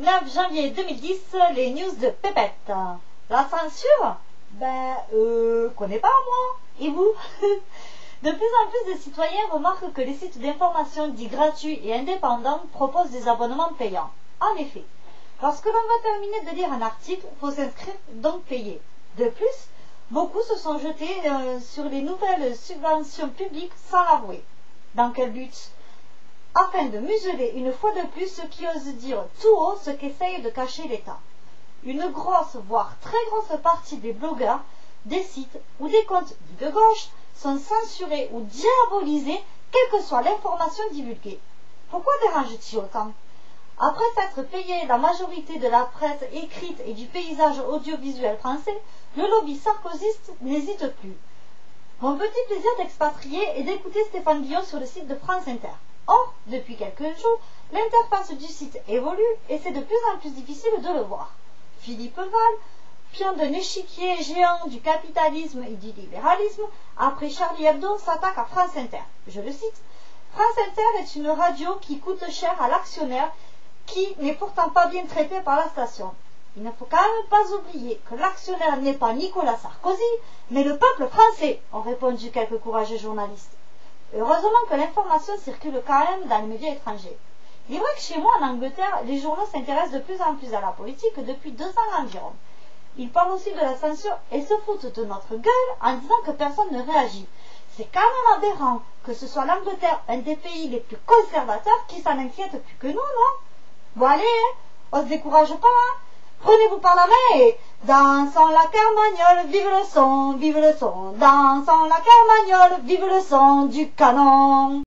9 janvier 2010, les news de Pépette. La censure? Connais pas moi. Et vous? De plus en plus de citoyens remarquent que les sites d'information dits gratuits et indépendants proposent des abonnements payants. En effet, lorsque l'on va terminer de lire un article, il faut s'inscrire, donc payer. De plus, beaucoup se sont jetés sur les nouvelles subventions publiques sans l'avouer. Dans quel but? Afin de museler une fois de plus ceux qui osent dire tout haut ce qu'essaye de cacher l'État. Une grosse, voire très grosse partie des blogueurs, des sites ou des comptes dits de gauche sont censurés ou diabolisés, quelle que soit l'information divulguée. Pourquoi dérange-t-il autant? Après s'être payé la majorité de la presse écrite et du paysage audiovisuel français, le lobby sarkozyste n'hésite plus. Mon petit plaisir d'expatrier est d'écouter Stéphane Guillon sur le site de France Inter. Or, depuis quelques jours, l'interface du site évolue et c'est de plus en plus difficile de le voir. Philippe Val, pion d'un échiquier géant du capitalisme et du libéralisme, après Charlie Hebdo, s'attaque à France Inter. Je le cite, « France Inter est une radio qui coûte cher à l'actionnaire, qui n'est pourtant pas bien traité par la station. Il ne faut quand même pas oublier que l'actionnaire n'est pas Nicolas Sarkozy, mais le peuple français, ont répondu quelques courageux journalistes. Heureusement que l'information circule quand même dans les médias étrangers. Il est vrai que chez moi, en Angleterre, les journaux s'intéressent de plus en plus à la politique depuis 2 ans environ. Ils parlent aussi de la censure et se foutent de notre gueule en disant que personne ne réagit. C'est quand même aberrant que ce soit l'Angleterre, un des pays les plus conservateurs, qui s'en inquiète plus que nous, non? Bon allez, on se décourage pas, hein? Prenez-vous par la main et dansons la carmagnole, vive le son, dansons la carmagnole, vive le son du canon.